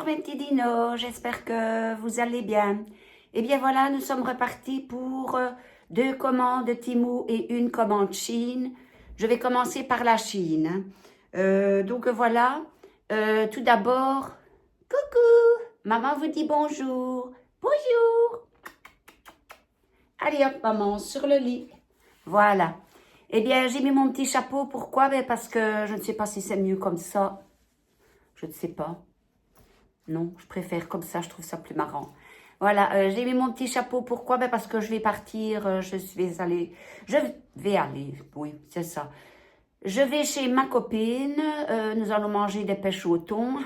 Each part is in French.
mes petits dinos, j'espère que vous allez bien. Eh bien voilà, nous sommes repartis pour 2 commandes Temu et 1 commande Chine. Je vais commencer par la Chine. Donc voilà, tout d'abord, coucou, maman vous dit bonjour, bonjour. Allez hop maman, sur le lit. Voilà. Eh bien j'ai mis mon petit chapeau, pourquoi? Ben, parce que je ne sais pas si c'est mieux comme ça. Je ne sais pas. Non, je préfère comme ça, je trouve ça plus marrant. Voilà, j'ai mis mon petit chapeau. Pourquoi? Ben parce que je vais partir, je vais aller, oui, c'est ça. Je vais chez ma copine, nous allons manger des pêches au thon.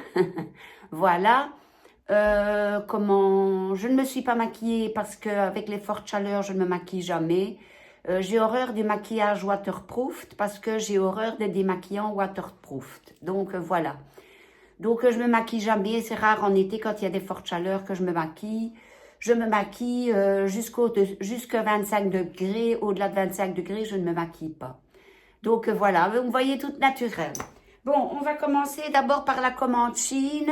Voilà. Je ne me suis pas maquillée parce qu'avec les fortes chaleurs, je ne me maquille jamais. J'ai horreur du maquillage waterproof parce que j'ai horreur des démaquillants waterproof. Donc voilà. Donc, je me maquille jamais. C'est rare en été, quand il y a des fortes chaleurs, que je me maquille. Je me maquille jusqu'à 25 degrés. Au-delà de 25 degrés, je ne me maquille pas. Donc, voilà. Vous me voyez toute naturelle. Bon, on va commencer d'abord par la commande Chine.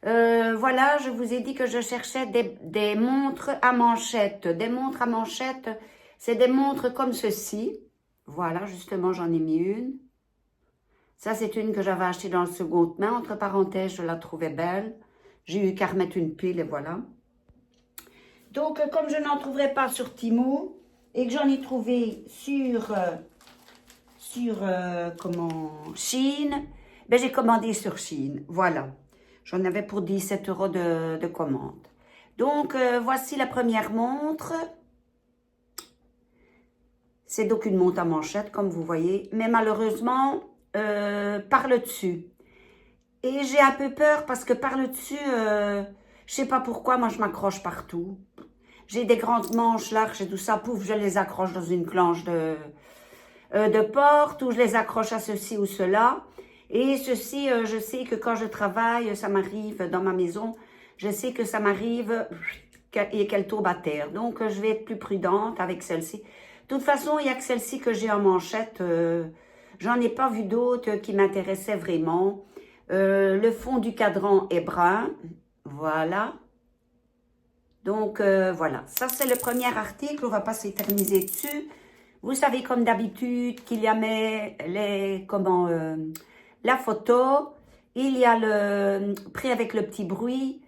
Voilà, je vous ai dit que je cherchais des montres à manchette. Des montres à manchette, c'est des montres comme ceci. Voilà, justement, j'en ai mis une. Ça, c'est une que j'avais achetée dans le second main. Entre parenthèses, je la trouvais belle. J'ai eu qu'à remettre une pile et voilà. Donc, comme je n'en trouverai pas sur Temu et que j'en ai trouvé sur Chine, ben, j'ai commandé sur Chine. Voilà. J'en avais pour 17 € de commande. Donc, voici la première montre. C'est donc une montre à manchette, comme vous voyez. Mais malheureusement, par le dessus. Et j'ai un peu peur parce que par le dessus, je sais pas pourquoi, moi je m'accroche partout. J'ai des grandes manches larges et tout ça, pouf, je les accroche dans une planche de porte ou je les accroche à ceci ou cela. Et ceci, je sais que quand je travaille, ça m'arrive dans ma maison, je sais que ça m'arrive et qu'elle tombe à terre. Donc, je vais être plus prudente avec celle-ci. De toute façon, il n'y a que celle-ci que j'ai en manchette. J'en ai pas vu d'autres qui m'intéressaient vraiment. Le fond du cadran est brun. Voilà. Donc, voilà. Ça, c'est le premier article. On va pas s'éterniser dessus. Vous savez, comme d'habitude, qu'il y a la photo. Il y a le prix avec le petit bruit.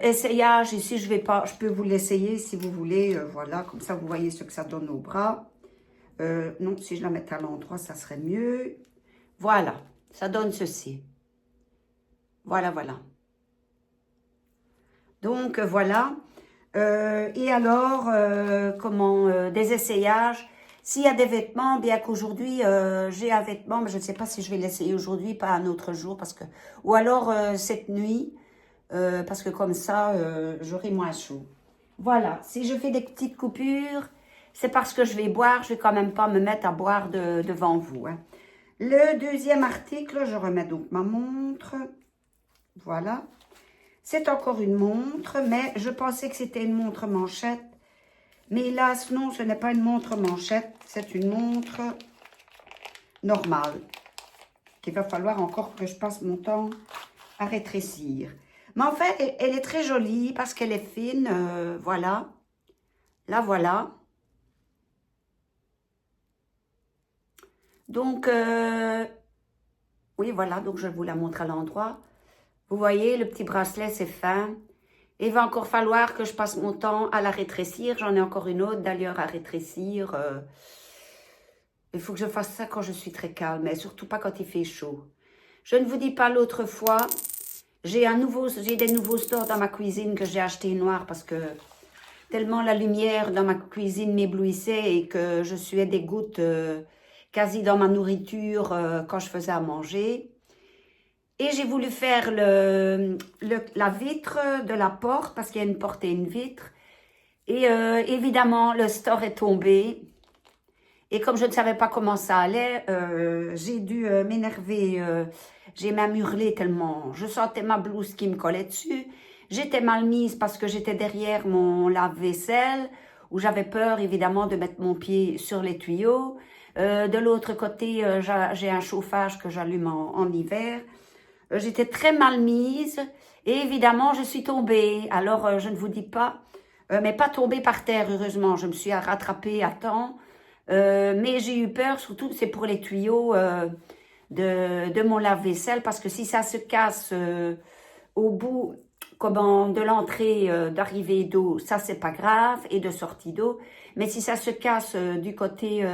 Essayage, ici, je peux vous l'essayer si vous voulez. Voilà, comme ça, vous voyez ce que ça donne au bras. Non, si je la mettais à l'endroit, ça serait mieux. Voilà, ça donne ceci. Voilà, voilà. Donc, voilà. Et alors, des essayages. S'il y a des vêtements, bien qu'aujourd'hui, j'ai un vêtement, mais je ne sais pas si je vais l'essayer aujourd'hui, pas un autre jour, ou alors cette nuit, parce que comme ça, j'aurai moins chaud. Voilà, si je fais des petites coupures, c'est parce que je vais boire, je vais quand même pas me mettre à boire devant vous. Hein. Le deuxième article, je remets donc ma montre. Voilà. C'est encore une montre, mais je pensais que c'était une montre manchette. Mais hélas, non, ce n'est pas une montre manchette, c'est une montre normale. Qu'il va falloir encore que je passe mon temps à rétrécir. Mais en fait, elle est très jolie parce qu'elle est fine, voilà. Là, voilà. Donc, oui, voilà, donc je vous la montre à l'endroit. Vous voyez, le petit bracelet, c'est fin. Il va encore falloir que je passe mon temps à la rétrécir. J'en ai encore une autre, d'ailleurs, à rétrécir. Il faut que je fasse ça quand je suis très calme, et surtout pas quand il fait chaud. Je ne vous dis pas l'autre fois, j'ai des nouveaux stores dans ma cuisine que j'ai acheté noir parce que tellement la lumière dans ma cuisine m'éblouissait et que je suais des gouttes quasi dans ma nourriture quand je faisais à manger. Et j'ai voulu faire la vitre de la porte, parce qu'il y a une porte et une vitre. Et évidemment, le store est tombé. Et comme je ne savais pas comment ça allait, j'ai dû m'énerver. J'ai même hurlé tellement. Je sentais ma blouse qui me collait dessus. J'étais mal mise parce que j'étais derrière mon lave-vaisselle, où j'avais peur évidemment de mettre mon pied sur les tuyaux. De l'autre côté, j'ai un chauffage que j'allume en hiver. J'étais très mal mise Et évidemment, je suis tombée. Alors, je ne vous dis pas, mais pas tombée par terre, heureusement. Je me suis rattrapée à temps. Mais j'ai eu peur, surtout, c'est pour les tuyaux de mon lave-vaisselle, parce que si ça se casse au bout de l'entrée d'arrivée d'eau, ça, c'est pas grave, et de sortie d'eau. Mais si ça se casse du côté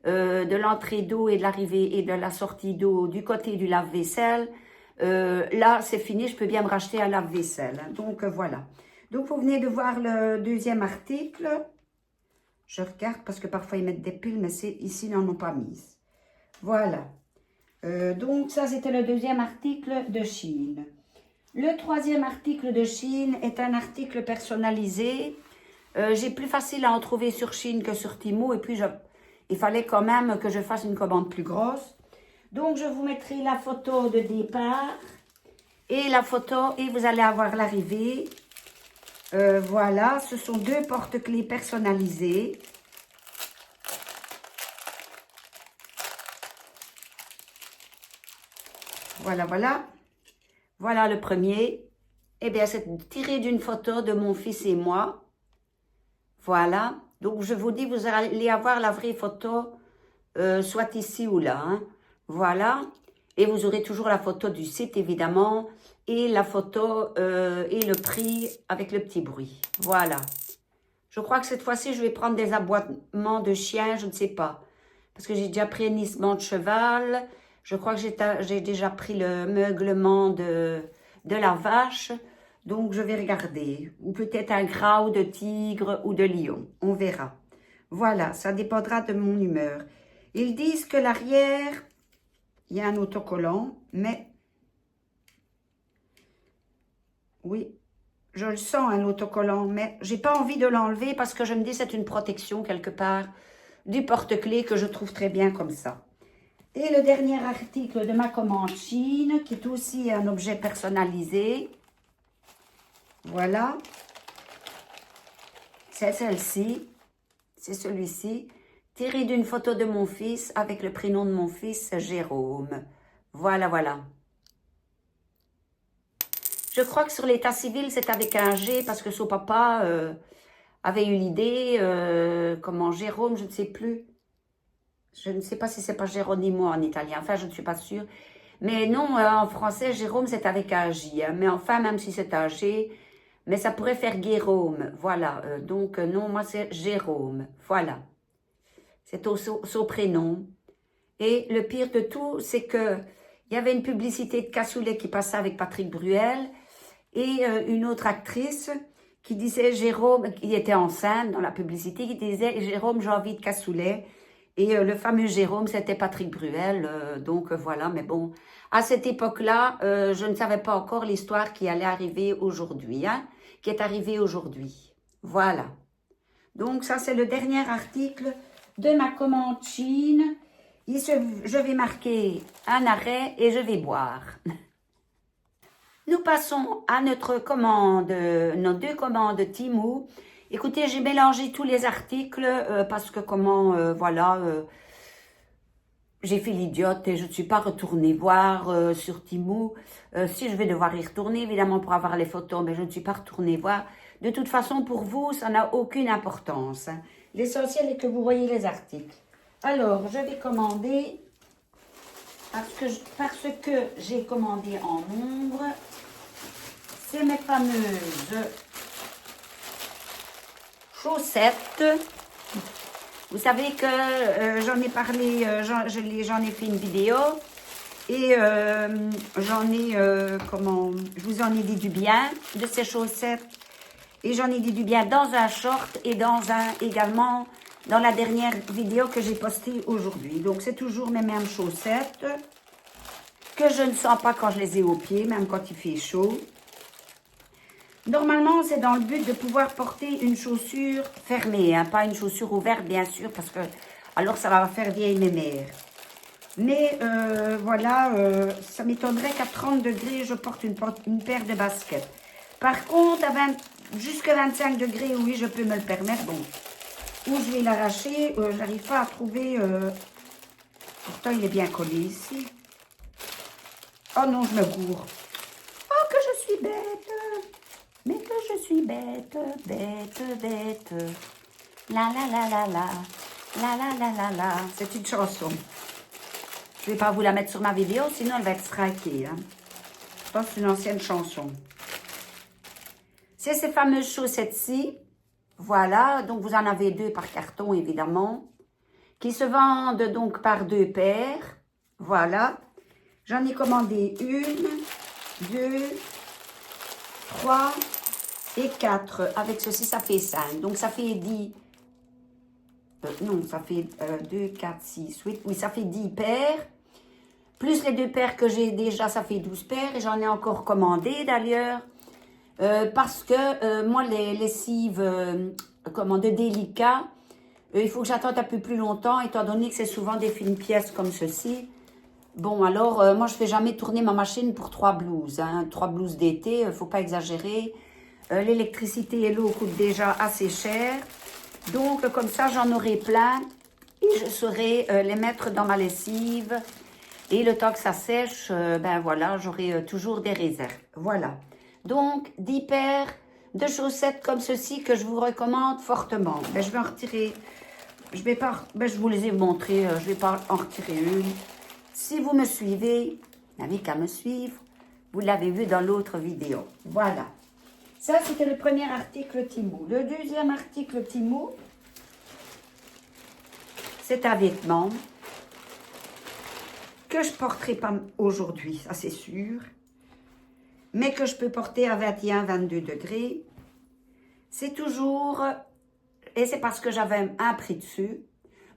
de l'entrée d'eau et de l'arrivée et de la sortie d'eau du côté du lave-vaisselle, là, c'est fini, je peux bien me racheter un lave-vaisselle. Donc, voilà. Donc, vous venez de voir le deuxième article. Je regarde parce que parfois, ils mettent des piles, mais ici, ils n'en ont pas mises. Voilà. Donc, ça, c'était le deuxième article de Chine. Le troisième article de Chine est un article personnalisé. J'ai plus facile à en trouver sur Chine que sur Temu. Et puis, il fallait quand même que je fasse une commande plus grosse. Donc, je vous mettrai la photo de départ et la photo, et vous allez avoir l'arrivée. Voilà, ce sont 2 porte-clés personnalisés. Voilà, voilà. Voilà le premier. Eh bien, c'est tiré d'une photo de mon fils et moi. Voilà. Donc, je vous dis, vous allez avoir la vraie photo, soit ici ou là. Hein. Voilà. Et vous aurez toujours la photo du site, évidemment. Et la photo et le prix avec le petit bruit. Voilà. Je crois que cette fois-ci, je vais prendre des aboiements de chiens, je ne sais pas. Parce que j'ai déjà pris un hennissement de cheval. Je crois que j'ai déjà pris le meuglement de la vache. Donc, je vais regarder. Ou peut-être un graou de tigre ou de lion. On verra. Voilà, ça dépendra de mon humeur. Ils disent que l'arrière, il y a un autocollant, mais... Oui, je le sens, un autocollant, mais j'ai pas envie de l'enlever parce que je me dis c'est une protection quelque part du porte-clés que je trouve très bien comme ça. Et le dernier article de ma commande Chine, qui est aussi un objet personnalisé. Voilà. C'est celle-ci. C'est celui-ci. Tiré d'une photo de mon fils avec le prénom de mon fils, Jérôme. Voilà, voilà. Je crois que sur l'état civil, c'est avec un G parce que son papa avait eu l'idée, comment Jérôme, je ne sais plus. Je ne sais pas si c'est pas Geronimo en italien, enfin je ne suis pas sûre. Mais non, en français, Jérôme, c'est avec un J. Hein. Mais enfin, même si c'est un G, mais ça pourrait faire Guérôme. Voilà, donc non, moi c'est Jérôme. Voilà, c'est son prénom. Et le pire de tout, c'est que il y avait une publicité de cassoulet qui passait avec Patrick Bruel et une autre actrice qui disait Jérôme, qui était enceinte dans la publicité, qui disait Jérôme, j'ai envie de cassoulet. Et le fameux Jérôme, c'était Patrick Bruel. Donc voilà, mais bon, à cette époque-là, je ne savais pas encore l'histoire qui allait arriver aujourd'hui, hein, qui est arrivée aujourd'hui. Voilà. Donc ça, c'est le dernier article de ma commande Chine. Je vais marquer un arrêt et je vais boire. Nous passons à notre commande, nos 2 commandes Temu. Écoutez, j'ai mélangé tous les articles parce que voilà, j'ai fait l'idiote et je ne suis pas retournée voir sur Temu. Si je vais devoir y retourner, évidemment, pour avoir les photos, mais je ne suis pas retournée voir. De toute façon, pour vous, ça n'a aucune importance. Hein. L'essentiel est que vous voyez les articles. Alors, je vais commander, parce que j'ai commandé en nombre, c'est mes fameuses chaussettes. Vous savez que j'en ai parlé, j'en ai fait une vidéo et je vous en ai dit du bien de ces chaussettes et j'en ai dit du bien dans un short et également dans la dernière vidéo que j'ai postée aujourd'hui. Donc c'est toujours mes mêmes chaussettes que je ne sens pas quand je les ai aux pieds, même quand il fait chaud. Normalement, c'est dans le but de pouvoir porter une chaussure fermée, hein, pas une chaussure ouverte, bien sûr, parce que alors ça va faire vieille mémère. Mais voilà, ça m'étonnerait qu'à 30 degrés, je porte une paire de baskets. Par contre, jusqu'à 25 degrés, oui, je peux me le permettre. Bon, où je vais l'arracher, j'arrive pas à trouver... pourtant, il est bien collé ici. Oh non, je me gourre. Oh, que je suis suis bête, mais que je suis bête, bête, bête. La la la la la, la la la la la. C'est une chanson. Je ne vais pas vous la mettre sur ma vidéo, sinon elle va être strikée. Hein. Je pense que c'est une ancienne chanson. C'est ces fameuses chaussettes-ci. Voilà, donc vous en avez 2 par carton, évidemment. Qui se vendent donc par 2 paires. Voilà. J'en ai commandé 1, 2, 3 et 4. Avec ceci, ça fait 5. Donc ça fait 10. Non, ça fait 2, 4, 6, 8. Oui, ça fait 10 paires. Plus les 2 paires que j'ai déjà, ça fait 12 paires. Et j'en ai encore commandé d'ailleurs. Parce que moi, les lessives de délicat, il faut que j'attende un peu plus longtemps, étant donné que c'est souvent des fines pièces comme ceci. Bon, alors, moi, je ne fais jamais tourner ma machine pour 3 blouses. Hein, 3 blouses d'été, il ne faut pas exagérer. L'électricité et l'eau coûtent déjà assez cher. Donc, comme ça, j'en aurai plein et je saurai les mettre dans ma lessive. Et le temps que ça sèche, ben voilà, j'aurai toujours des réserves. Voilà. Donc, 10 paires de chaussettes comme ceci que je vous recommande fortement. Ben, je vais en retirer. Je vais pas. Ben, je vous les ai montrées. Je vais pas en retirer une. Si vous me suivez, vous n'avez qu'à me suivre. Vous l'avez vu dans l'autre vidéo. Voilà. Ça, c'était le premier article Temu. Le deuxième article Temu, c'est un vêtement que je ne porterai pas aujourd'hui, ça c'est sûr, mais que je peux porter à 21-22 degrés. C'est toujours, et c'est parce que j'avais un prix dessus.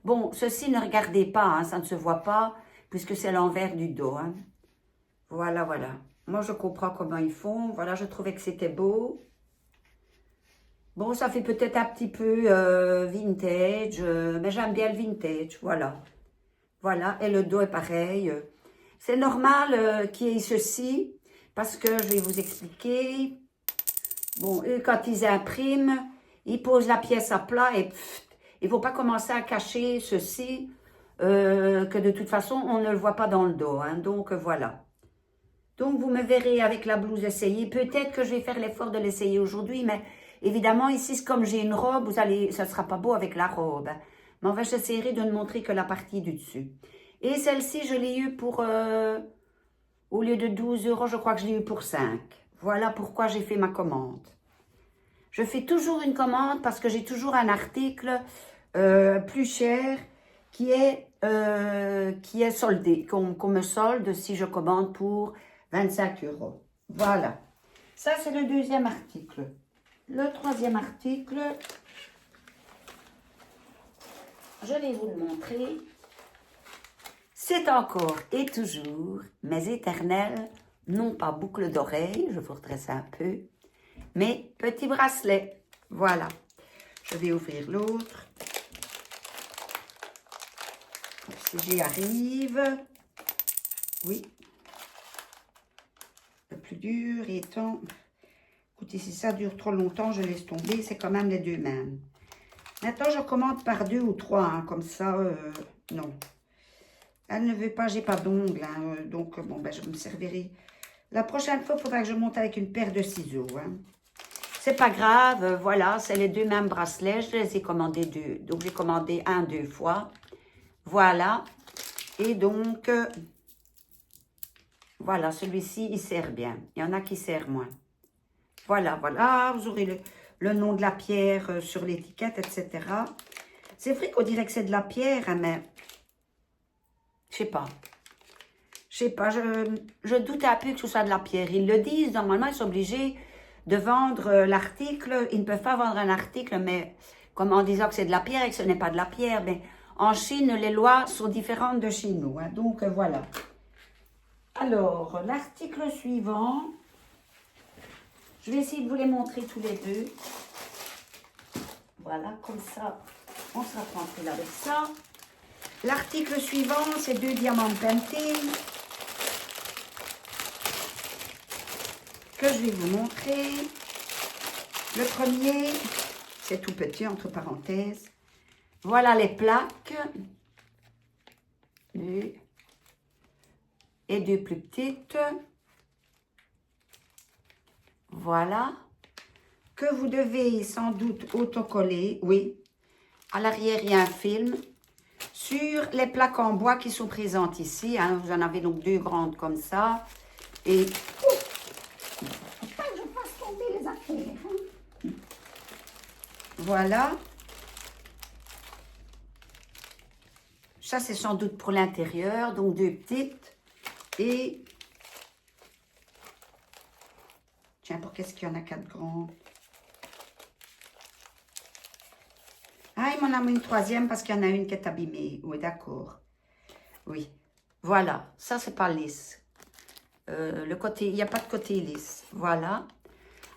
Bon, ceci ne regardez pas, hein, ça ne se voit pas, puisque c'est l'envers du dos. Hein. Voilà, voilà. Moi, je comprends comment ils font. Voilà, je trouvais que c'était beau. Bon, ça fait peut-être un petit peu vintage, mais j'aime bien le vintage, voilà. Voilà, et le dos est pareil. C'est normal qu'il y ait ceci, parce que je vais vous expliquer. Bon, eux, quand ils impriment, ils posent la pièce à plat et pff, il ne faut pas commencer à cacher ceci, que de toute façon, on ne le voit pas dans le dos. Hein, donc, voilà. Donc, vous me verrez avec la blouse essayée. Peut-être que je vais faire l'effort de l'essayer aujourd'hui, mais évidemment, ici, comme j'ai une robe, ça ne sera pas beau avec la robe. Hein. Mais enfin, j'essaierai de ne montrer que la partie du dessus. Et celle-ci, je l'ai eue pour, au lieu de 12 €, je crois que je l'ai eue pour 5. Voilà pourquoi j'ai fait ma commande. Je fais toujours une commande parce que j'ai toujours un article plus cher qui est soldé, qu'on me solde si je commande pour 25 €. Voilà. Ça, c'est le deuxième article. Le troisième article, je vais vous le montrer. C'est encore et toujours mes éternels, non pas boucles d'oreilles, je vous redresse un peu, mais petits bracelets. Voilà. Je vais ouvrir l'autre. Si j'y arrive. Oui. Le plus dur étant... Écoutez, si ça dure trop longtemps, je laisse tomber. C'est quand même les deux mêmes. Maintenant, je commande par 2 ou 3, hein, comme ça, non. Elle ne veut pas, j'ai pas d'ongles, hein, donc bon, ben, je me servirai. La prochaine fois, il faudra que je monte avec une paire de ciseaux. Hein. C'est pas grave, voilà, c'est les deux mêmes bracelets. Je les ai commandés 2. Donc, j'ai commandé 1, 2 fois. Voilà. Et donc, voilà, celui-ci, il sert bien. Il y en a qui servent moins. Voilà, voilà. Vous aurez le nom de la pierre sur l'étiquette, etc. C'est vrai qu'on dirait que c'est de la pierre, hein, mais je sais pas. Je sais pas, je doute un peu que ce soit de la pierre. Ils le disent, normalement, ils sont obligés de vendre l'article. Ils ne peuvent pas vendre un article, mais comme en disant que c'est de la pierre et que ce n'est pas de la pierre. Mais en Chine, les lois sont différentes de chez nous. Hein, donc, voilà. Alors, l'article suivant, je vais essayer de vous les montrer tous les deux. Voilà, comme ça, on sera tranquille avec ça. L'article suivant, c'est 2 diamants peintés que je vais vous montrer. Le premier, c'est tout petit, entre parenthèses. Voilà les plaques. 2 et 2 plus petites. Voilà. Que vous devez sans doute autocoller, oui. À l'arrière, il y a un film. Sur les plaques en bois qui sont présentes ici, hein, vous en avez donc 2 grandes comme ça. Et... Faut pas que je fasse tomber les affaires. Hein. Voilà. Ça, c'est sans doute pour l'intérieur, donc 2 petites. Et... Tiens, pour qu'est-ce qu'il y en a 4 grandes? Ah, il m'en a mis une 3e parce qu'il y en a une qui est abîmée. Oui, d'accord. Oui. Voilà. Ça, c'est pas lisse. Le côté, il n'y a pas de côté lisse. Voilà.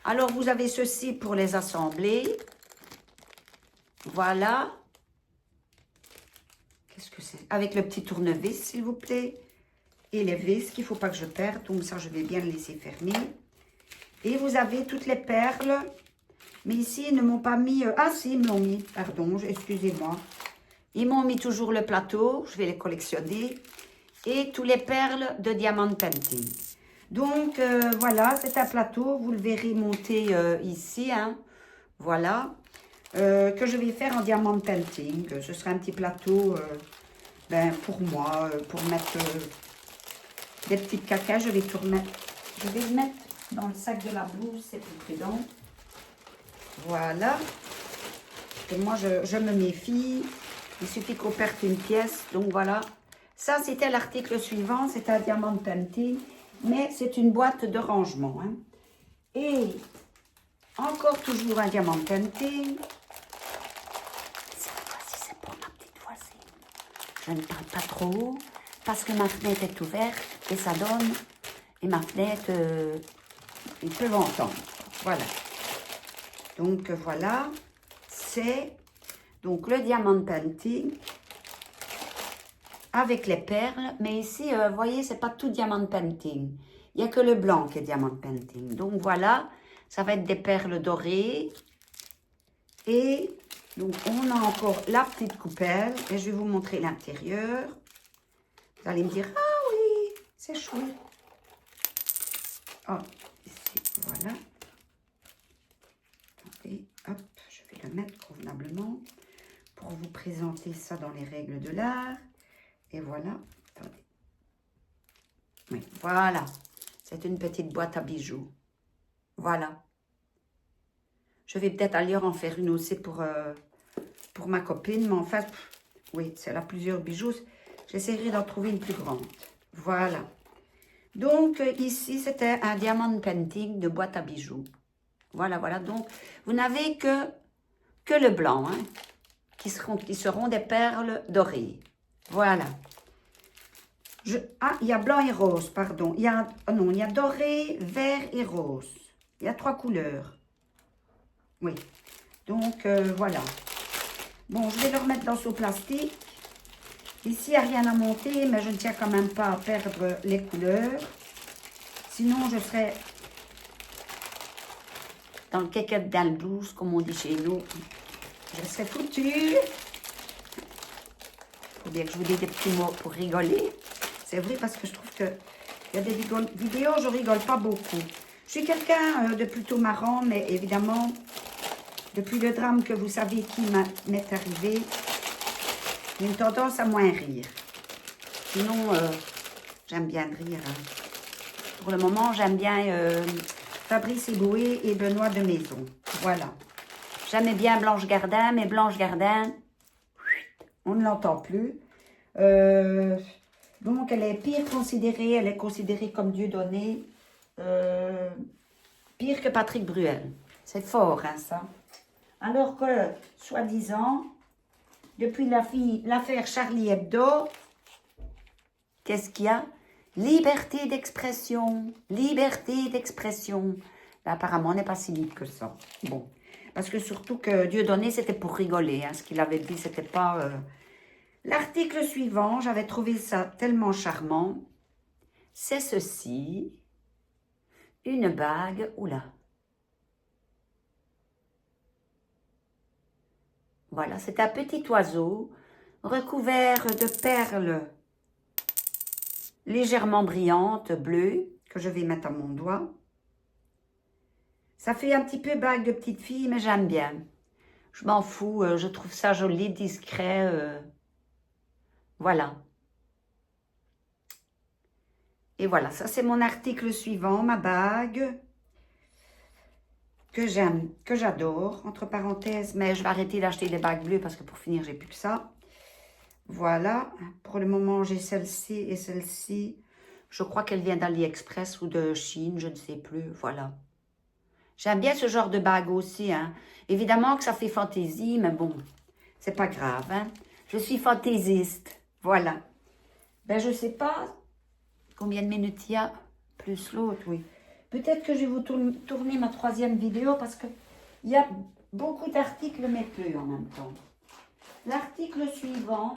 Alors, vous avez ceci pour les assembler. Voilà. Qu'est-ce que c'est? Avec le petit tournevis, s'il vous plaît. Et les vis qu'il ne faut pas que je perde. Donc, ça, je vais bien le laisser fermer. Et vous avez toutes les perles. Mais ici, ils ne m'ont pas mis... Ah, si, ils me l'ont mis. Pardon, excusez-moi. Ils m'ont mis toujours le plateau. Je vais les collectionner. Et tous les perles de Diamond Painting. Donc, voilà, c'est un plateau. Vous le verrez monter ici. Hein. Voilà. Que je vais faire en Diamond Painting. Ce sera un petit plateau pour moi. Pour mettre des petites cacas. Je vais tout remettre. Je vais le mettre dans le sac de la blouse. C'est plus prudent. Voilà. Et moi, je me méfie. Il suffit qu'on perde une pièce. Donc, voilà. Ça, c'était l'article suivant. C'est un Diamond Painting. Mais c'est une boîte de rangement. Hein. Et encore toujours un Diamond Painting. Cette fois-ci, c'est pour ma petite voisine. Je ne parle pas trop haut parce que ma fenêtre est ouverte et ça donne. Et ma fenêtre, ils peuvent entendre. Voilà. Donc, voilà. C'est donc le Diamond Painting avec les perles. Mais ici, vous voyez, c'est pas tout Diamond Painting. Il n'y a que le blanc qui est Diamond Painting. Donc, voilà. Ça va être des perles dorées. Et donc, on a encore la petite coupelle. Et je vais vous montrer l'intérieur. Vous allez me dire, ah oui, c'est chouette. Oh, ici, voilà. Et hop, je vais le mettre convenablement pour vous présenter ça dans les règles de l'art. Et voilà. Attendez. Oui, voilà. C'est une petite boîte à bijoux. Voilà. Je vais peut-être aller en faire une aussi pour ma copine. Mais en fait, oui, elle a plusieurs bijoux. J'essaierai d'en trouver une plus grande. Voilà. Donc, ici, c'était un Diamond Painting de boîte à bijoux. Voilà, voilà. Donc, vous n'avez que le blanc, hein, qui seront des perles dorées. Voilà. Ah, il y a blanc et rose, pardon. Il y a, non, il y a doré, vert et rose. Il y a 3 couleurs. Oui. Donc, voilà. Bon, je vais le remettre dans ce plastique. Ici, il n'y a rien à monter, mais je ne tiens quand même pas à perdre les couleurs. Sinon, je serais dans le caquette dans le blues, comme on dit chez nous. Je serais foutue. Il faut bien que je vous dise des petits mots pour rigoler. C'est vrai parce que je trouve que il y a des vidéos, je rigole pas beaucoup. Je suis quelqu'un de plutôt marrant, mais évidemment, depuis le drame que vous savez qui m'est arrivé, j'ai une tendance à moins rire. Sinon, j'aime bien rire. Hein. Pour le moment, j'aime bien Fabrice Eboué et Benoît de Maison. Voilà. J'aimais bien Blanche Gardin, mais Blanche Gardin, on ne l'entend plus. Donc, elle est pire considérée, elle est considérée comme Dieudonné, pire que Patrick Bruel. C'est fort, hein, ça. Alors que, soi-disant, depuis l'affaire Charlie Hebdo, qu'est-ce qu'il y a? Liberté d'expression, liberté d'expression. Ben, apparemment, on n'est pas si libre que ça. Bon, parce que surtout que Dieudonné, c'était pour rigoler. Hein. Ce qu'il avait dit, c'était pas... L'article suivant, j'avais trouvé ça tellement charmant. C'est ceci. Une bague. Oula. Voilà, c'est un petit oiseau recouvert de perles légèrement brillantes, bleues, que je vais mettre à mon doigt. Ça fait un petit peu bague de petite fille, mais j'aime bien. Je m'en fous, je trouve ça joli, discret. Voilà. Et voilà, ça c'est mon article suivant, ma bague. Que j'aime, que j'adore, entre parenthèses. Mais je vais arrêter d'acheter des bagues bleues parce que pour finir, j'ai plus que ça. Voilà. Pour le moment, j'ai celle-ci et celle-ci. Je crois qu'elle vient d'AliExpress ou de Chine, je ne sais plus. Voilà. J'aime bien ce genre de bague aussi, hein. Évidemment que ça fait fantaisie, mais bon, c'est pas grave, hein. Je suis fantaisiste, voilà. Ben, je sais pas combien de minutes il y a, plus l'autre, oui. Peut-être que je vais vous tourner ma 3e vidéo parce que il y a beaucoup d'articles, mais peu en même temps. L'article suivant,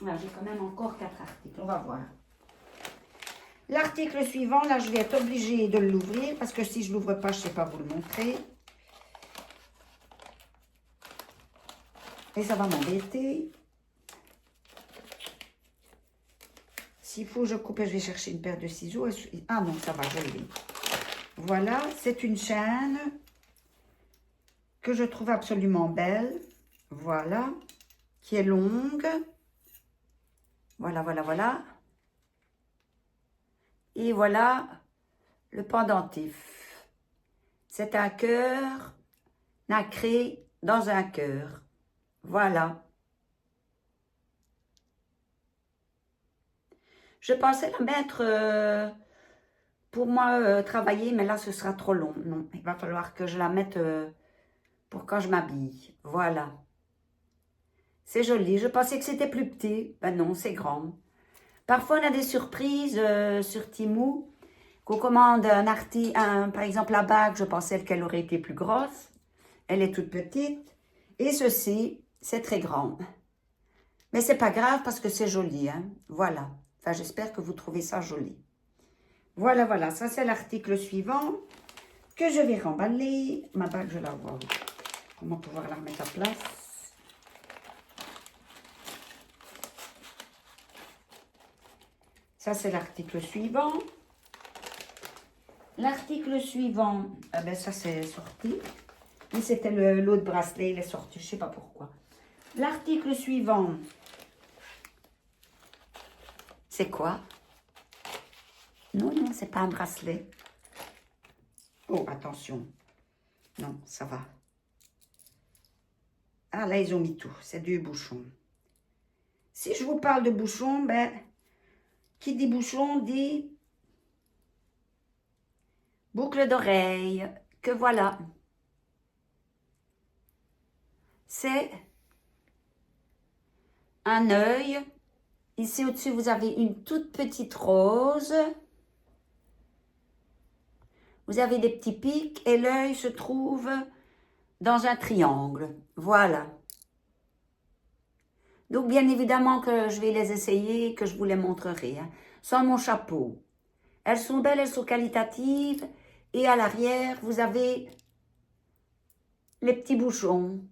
là, j'ai quand même encore 4 articles, on va voir. L'article suivant, là, je vais être obligée de l'ouvrir parce que si je ne l'ouvre pas, je ne sais pas vous le montrer. Et ça va m'embêter. S'il faut, je coupe et je vais chercher une paire de ciseaux. Ah non, ça va, je l'ai. Voilà, c'est une chaîne que je trouve absolument belle. Voilà, qui est longue. Voilà, voilà, voilà. Et voilà le pendentif. C'est un cœur nacré dans un cœur. Voilà. Je pensais la mettre pour moi travailler, mais là ce sera trop long. Non, il va falloir que je la mette pour quand je m'habille. Voilà. C'est joli. Je pensais que c'était plus petit. Ben non, c'est grand. Parfois, on a des surprises sur Temu. Qu'on commande par exemple la bague, je pensais qu'elle aurait été plus grosse. Elle est toute petite. Et ceci, c'est très grand. Mais c'est pas grave parce que c'est joli, hein. Voilà. Enfin, j'espère que vous trouvez ça joli. Voilà, voilà. Ça, c'est l'article suivant que je vais remballer. Ma bague, je la vois. Comment pouvoir la remettre à place? Ça, c'est l'article suivant. L'article suivant, ben ça, c'est sorti. Et c'était l'autre bracelet, il est sorti, je ne sais pas pourquoi. L'article suivant, c'est quoi? Non, non, c'est pas un bracelet. Oh, attention. Non, ça va. Ah, là, ils ont mis tout. C'est 2 bouchons. Si je vous parle de bouchons, ben, qui dit bouchon dit boucle d'oreille. Que voilà. C'est un œil. Ici, au-dessus, vous avez une toute petite rose. Vous avez des petits pics et l'œil se trouve dans un triangle. Voilà. Donc, bien évidemment que je vais les essayer, que je vous les montrerai. Hein, sans mon chapeau. Elles sont belles, elles sont qualitatives. Et à l'arrière, vous avez les petits bouchons.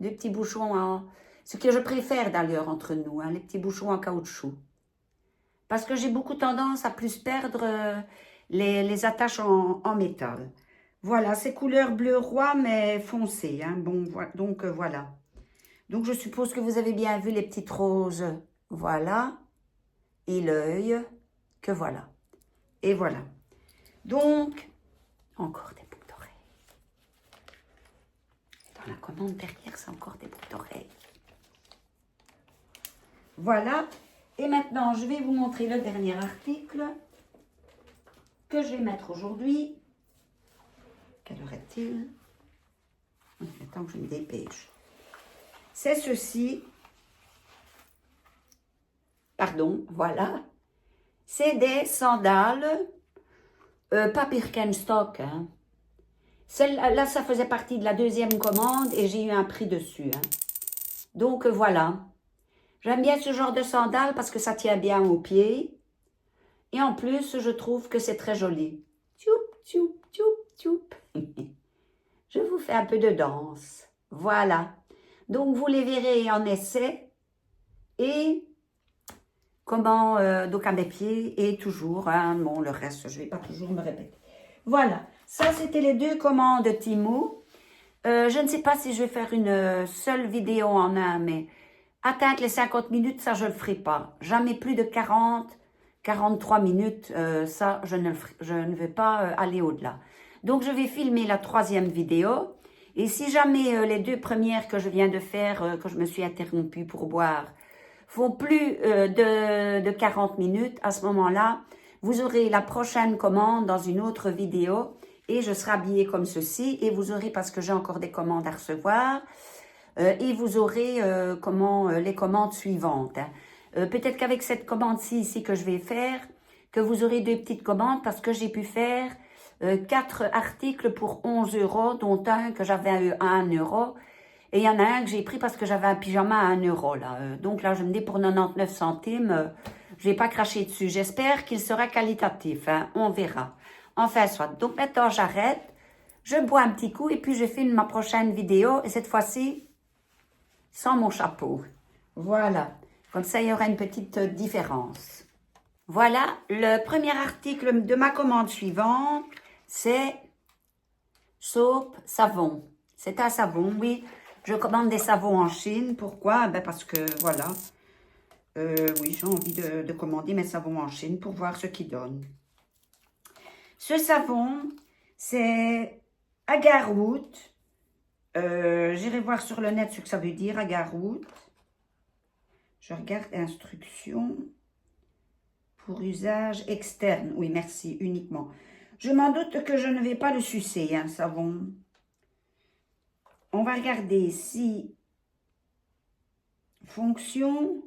Des petits bouchons en... Ce que je préfère d'ailleurs entre nous, hein, les petits bouchons en caoutchouc. Parce que j'ai beaucoup tendance à plus perdre les attaches en métal. Voilà, c'est couleur bleu roi, mais foncé. Hein. Bon, donc voilà. Donc je suppose que vous avez bien vu les petites roses. Voilà. Et l'œil. Que voilà. Et voilà. Donc, encore des boucles d'oreilles. Dans la commande derrière, c'est encore des boucles d'oreilles. Voilà. Et maintenant, je vais vous montrer le dernier article que je vais mettre aujourd'hui. Quelle heure est-il? Le temps que je me dépêche. C'est ceci. Pardon, voilà. C'est des sandales, pas Birkenstock. Hein. Là, ça faisait partie de la 2e commande et j'ai eu un prix dessus. Hein. Donc, voilà. J'aime bien ce genre de sandales parce que ça tient bien aux pieds. Et en plus, je trouve que c'est très joli. Tchoup, tchoup, tchoup, tchoup. Je vous fais un peu de danse. Voilà. Donc, vous les verrez en essai. Et comment, donc à mes pieds. Et toujours, hein, bon, le reste, je ne vais pas toujours me répéter. Voilà, ça c'était les 2 commandes Temu. Je ne sais pas si je vais faire une seule vidéo en un, mais atteindre les 50 minutes, ça je ne le ferai pas. Jamais plus de 40, 43 minutes, ça je ne vais pas aller au-delà. Donc je vais filmer la 3e vidéo. Et si jamais les 2 premières que je viens de faire, que je me suis interrompue pour boire, font plus de 40 minutes, à ce moment-là, vous aurez la prochaine commande dans une autre vidéo et je serai habillée comme ceci et vous aurez, parce que j'ai encore des commandes à recevoir, et vous aurez les commandes suivantes. Peut-être qu'avec cette commande-ci ici que je vais faire, que vous aurez 2 petites commandes parce que j'ai pu faire 4 articles pour 11 €, dont un que j'avais à 1 €. Et il y en a un que j'ai pris parce que j'avais un pyjama à 1 € là. Donc là, je me dis pour 99 centimes, je vais pas cracher dessus. J'espère qu'il sera qualitatif, hein. On verra. Enfin, soit. Donc maintenant, j'arrête. Je bois un petit coup et puis je filme ma prochaine vidéo. Et cette fois-ci, sans mon chapeau. Voilà. Comme ça, il y aura une petite différence. Voilà. Le premier article de ma commande suivante, c'est soap savon. C'est un savon, oui. Je commande des savons en Chine. Pourquoi? Ben parce que, voilà. Oui, j'ai envie de commander mes savons en Chine pour voir ce qu'ils donnent. Ce savon, c'est agarwood. J'irai voir sur le net ce que ça veut dire, agarwood. Je regarde instructions pour usage externe. Oui, merci, uniquement. Je m'en doute que je ne vais pas le sucer, hein, savon. On va regarder si fonction,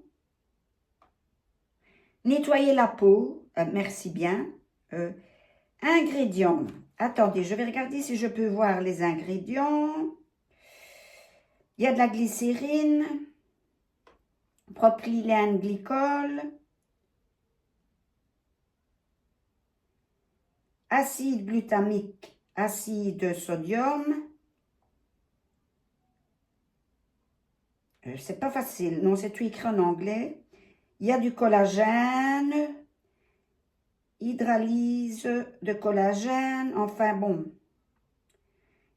nettoyer la peau, merci bien. Ingrédients, attendez, je vais regarder si je peux voir les ingrédients. Il y a de la glycérine, propylène glycol, acide glutamique, acide sodium. C'est pas facile, non, c'est tout écrit en anglais. Il y a du collagène, hydrolyse de collagène, enfin bon.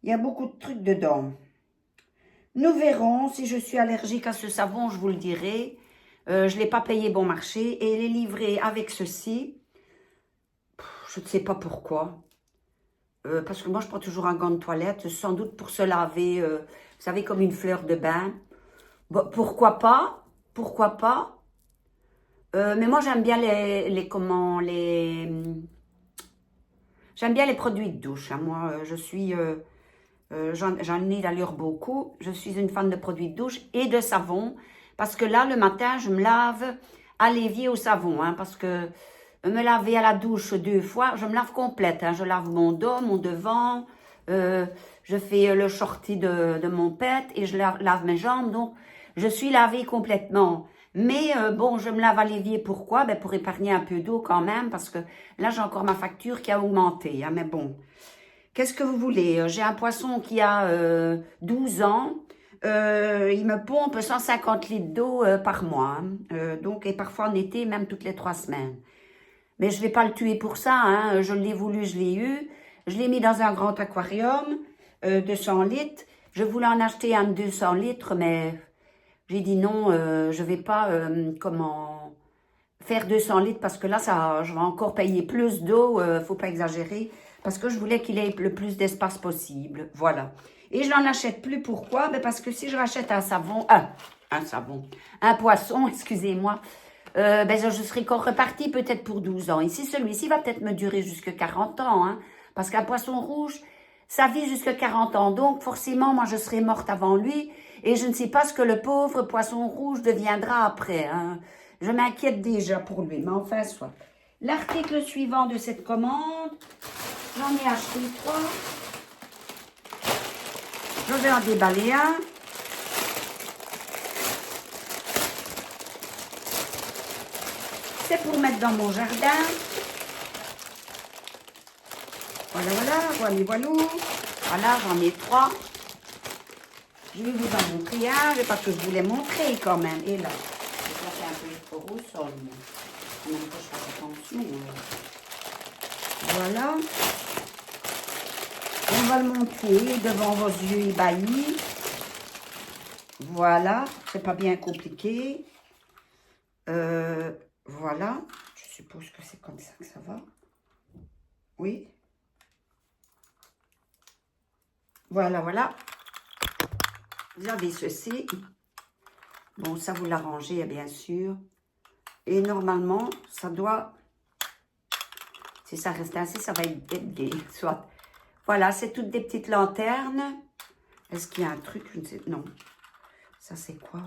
Il y a beaucoup de trucs dedans. Nous verrons. Si je suis allergique à ce savon, je vous le dirai. Je ne l'ai pas payé bon marché et il est livré avec ceci. Je ne sais pas pourquoi. Parce que moi, je prends toujours un gant de toilette, sans doute pour se laver, vous savez, comme une fleur de bain. Bon, pourquoi pas? Pourquoi pas? Mais moi, j'aime bien j'aime bien les produits de douche. Hein. Moi, je suis... j'en ai d'ailleurs beaucoup. Je suis une fan de produits de douche et de savon. Parce que là, le matin, je me lave à l'évier au savon. Hein, parce que me laver à la douche 2 fois, je me lave complète. Hein, je lave mon dos, mon devant. Je fais le shorty de mon pet et je lave mes jambes. Donc, je suis lavée complètement. Mais bon, je me lave à l'évier. Pourquoi? Ben, pour épargner un peu d'eau quand même. Parce que là, j'ai encore ma facture qui a augmenté. Hein, mais bon... Qu'est-ce que vous voulez? J'ai un poisson qui a 12 ans. Il me pompe 150 litres d'eau par mois. Hein. Donc, et parfois en été, même toutes les 3 semaines. Mais je ne vais pas le tuer pour ça. Hein. Je l'ai voulu, je l'ai eu. Je l'ai mis dans un grand aquarium de 100 litres. Je voulais en acheter un de 200 litres, mais j'ai dit non, je ne vais pas faire 200 litres parce que là, je vais encore payer plus d'eau. Faut pas exagérer. Parce que je voulais qu'il ait le plus d'espace possible. Voilà. Et je n'en achète plus. Pourquoi? Ben parce que si je rachète un poisson, excusez-moi, ben je serai encore repartie peut-être pour 12 ans. Ici, celui-ci va peut-être me durer jusqu'à 40 ans. Hein, parce qu'un poisson rouge, ça vit jusqu'à 40 ans. Donc, forcément, moi, je serai morte avant lui. Et je ne sais pas ce que le pauvre poisson rouge deviendra après. Hein. Je m'inquiète déjà pour lui. Mais enfin, soit. L'article suivant de cette commande... J'en ai acheté 3. Je vais en déballer un. C'est pour mettre dans mon jardin. Voilà. Voilà, j'en ai 3. Je vais vous en montrer un, parce que je voulais montrer quand même. Et là, je vais faire un peu trop au sol. En même temps, je fais attention. Voilà. va le montrer devant vos yeux ébahis. Voilà, c'est pas bien compliqué. Voilà, je suppose que c'est comme ça que ça va. Oui. Voilà, voilà. Vous avez ceci. Bon, ça vous l'arrangez, bien sûr. Et normalement, ça doit... Si ça reste ainsi, ça va être gay. Soit. Voilà, c'est toutes des petites lanternes. Est-ce qu'il y a un truc? Je ne sais... Non. Ça, c'est quoi?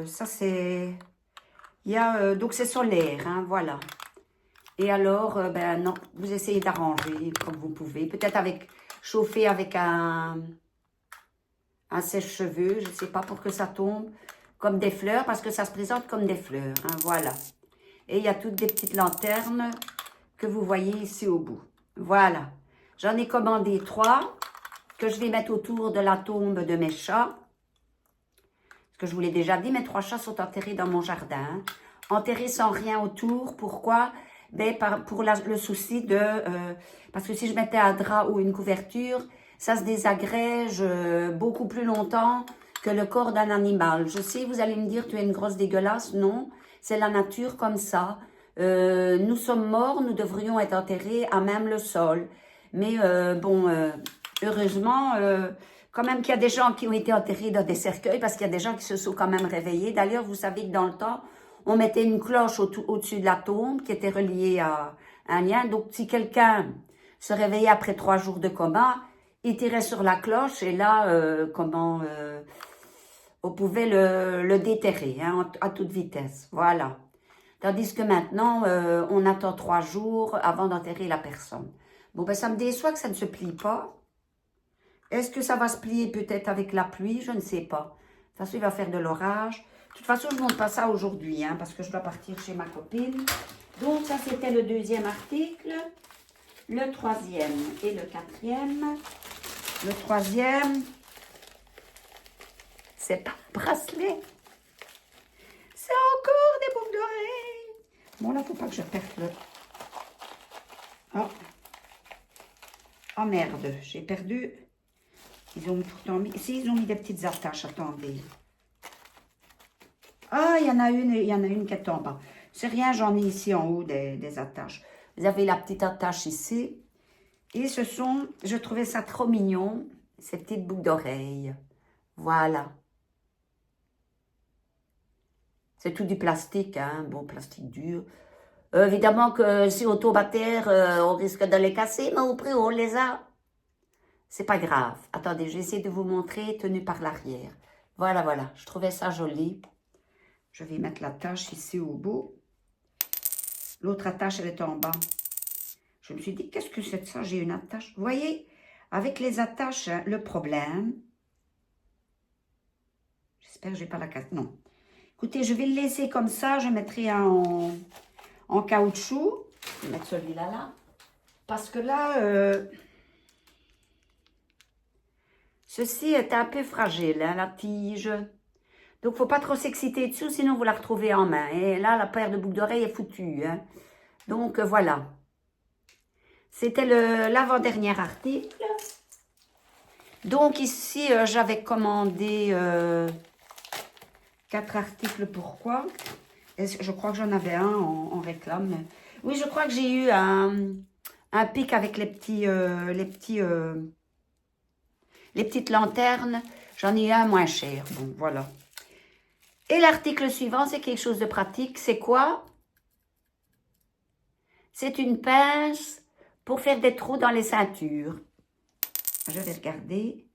Ça, c'est... Il y a... donc, c'est solaire, hein, voilà. Et alors, ben non, vous essayez d'arranger comme vous pouvez. Peut-être avec... Chauffer avec un sèche-cheveux, je ne sais pas, pour que ça tombe comme des fleurs, parce que ça se présente comme des fleurs, hein, voilà. Et il y a toutes des petites lanternes que vous voyez ici au bout. Voilà. J'en ai commandé 3 que je vais mettre autour de la tombe de mes chats. Parce que je vous l'ai déjà dit, mes 3 chats sont enterrés dans mon jardin. Enterrés sans rien autour. Pourquoi? Ben, pour le souci de... parce que si je mettais un drap ou une couverture, ça se désagrège beaucoup plus longtemps que le corps d'un animal. Je sais, vous allez me dire, tu es une grosse dégueulasse. Non, c'est la nature comme ça. Nous sommes morts, nous devrions être enterrés à même le sol. Mais bon, heureusement, quand même qu'il y a des gens qui ont été enterrés dans des cercueils, parce qu'il y a des gens qui se sont quand même réveillés. D'ailleurs, vous savez que dans le temps, on mettait une cloche au-dessus de la tombe qui était reliée à un lien. Donc, si quelqu'un se réveillait après 3 jours de coma, il tirait sur la cloche et là, on pouvait le déterrer, hein, à toute vitesse. Voilà. Tandis que maintenant, on attend 3 jours avant d'enterrer la personne. Bon, ben ça me déçoit que ça ne se plie pas. Est-ce que ça va se plier peut-être avec la pluie? Je ne sais pas. De toute façon, il va faire de l'orage. De toute façon, je ne montre pas ça aujourd'hui, hein, parce que je dois partir chez ma copine. Donc, ça, c'était le 2e article. Le 3e et le 4e. Le 3e, c'est pas un bracelet. C'est encore des boucles d'oreilles. Bon, là, il ne faut pas que je perde le... Oh. Oh, merde, j'ai perdu. Ils ont pourtant mis... Si, ils ont mis des petites attaches, attendez. Ah, il y en a une qui est en bas. C'est rien, j'en ai ici en haut des attaches. Vous avez la petite attache ici. Et ce sont, je trouvais ça trop mignon, ces petites boucles d'oreilles. Voilà. C'est tout du plastique, hein, bon, plastique dur. Évidemment que si on tombe à terre, on risque de les casser, mais au prix où on les a, c'est pas grave. Attendez, je vais essayer de vous montrer, tenu par l'arrière. Voilà, voilà, je trouvais ça joli. Je vais mettre l'attache ici au bout. L'autre attache, elle est en bas. Je me suis dit, qu'est-ce que c'est de ça? J'ai une attache. Vous voyez, avec les attaches, hein, le problème... J'espère que je n'ai pas la casse. Non. Écoutez, je vais le laisser comme ça. Je mettrai en caoutchouc. Je vais mettre celui-là là. Parce que là, ceci est un peu fragile, hein, la tige. Donc, il ne faut pas trop s'exciter dessus, sinon vous la retrouvez en main. Et là, la paire de boucles d'oreilles est foutue. Hein. Donc, voilà. C'était l'avant-dernier article. Donc, ici, j'avais commandé 4 articles. Pourquoi? Je crois que j'en avais un en réclame. Oui, je crois que j'ai eu un pic avec les petites lanternes. J'en ai eu un moins cher. Bon, voilà. Et l'article suivant, c'est quelque chose de pratique. C'est quoi? C'est une pince pour faire des trous dans les ceintures. Je vais regarder.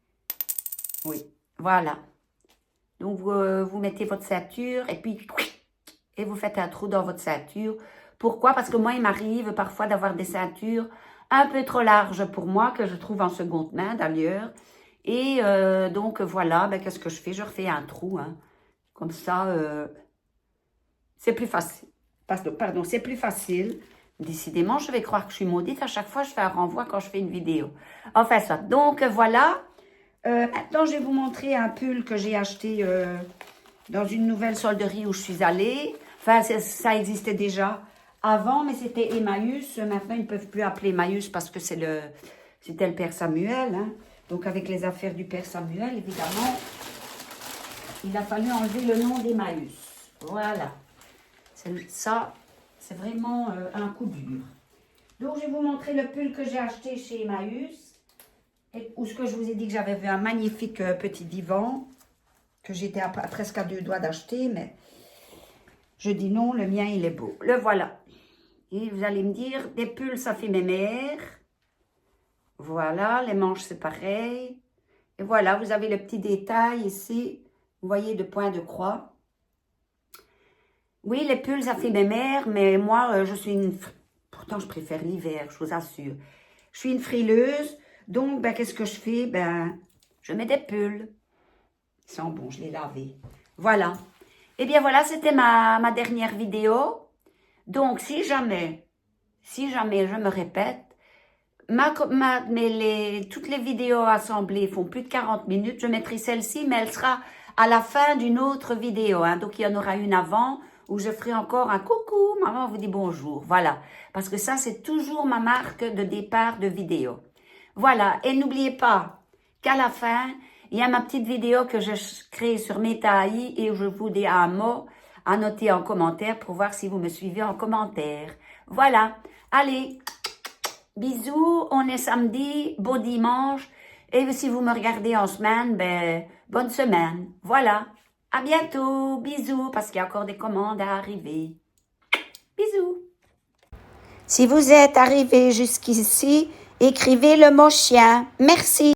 Oui, voilà. Donc, vous mettez votre ceinture et puis... Et vous faites un trou dans votre ceinture. Pourquoi? Parce que moi, il m'arrive parfois d'avoir des ceintures un peu trop larges pour moi, que je trouve en seconde main d'ailleurs. Et donc, voilà, ben, qu'est-ce que je fais? Je refais un trou, hein. Comme ça, c'est plus facile. Pardon, c'est plus facile. Décidément, je vais croire que je suis maudite. À chaque fois, je fais un renvoi quand je fais une vidéo. Enfin, ça. Donc, voilà. Maintenant, je vais vous montrer un pull que j'ai acheté dans une nouvelle solderie où je suis allée. Enfin, ça existait déjà avant, mais c'était Emmaüs. Maintenant, ils ne peuvent plus appeler Emmaüs parce que c'est C'était le Père Samuel, hein. Donc, avec les affaires du Père Samuel, évidemment, il a fallu enlever le nom d'Emmaüs. Voilà. Ça, c'est vraiment un coup dur. Donc, je vais vous montrer le pull que j'ai acheté chez Emmaüs. Où ce que je vous ai dit que j'avais vu un magnifique petit divan que j'étais presque à 2 doigts d'acheter, mais je dis non, le mien, il est beau. Le voilà. Et vous allez me dire, des pulls, ça fait mes mères. Voilà, les manches, c'est pareil. Et voilà, vous avez le petit détail ici. Vous voyez, de point de croix. Oui, les pulls, ça fait mes mères, mais moi, je suis une... Pourtant, je préfère l'hiver, je vous assure. Je suis une frileuse, donc, ben, qu'est-ce que je fais? Ben, je mets des pulls. Ils sont bons, je les lavés. Voilà. Eh bien, voilà, c'était ma dernière vidéo. Donc, si jamais, je me répète, toutes les vidéos assemblées font plus de 40 minutes. Je mettrai celle-ci, mais elle sera à la fin d'une autre vidéo. Hein. Donc, il y en aura une avant où je ferai encore un coucou. Maman vous dit bonjour. Voilà. Parce que ça, c'est toujours ma marque de départ de vidéo. Voilà. Et n'oubliez pas qu'à la fin, il y a ma petite vidéo que je crée sur Meta.ai et où je vous dis un mot à noter en commentaire pour voir si vous me suivez en commentaire. Voilà. Allez. Bisous, on est samedi, beau dimanche. Et si vous me regardez en semaine, ben, bonne semaine. Voilà. À bientôt. Bisous, parce qu'il y a encore des commandes à arriver. Bisous. Si vous êtes arrivé jusqu'ici, écrivez le mot chien. Merci.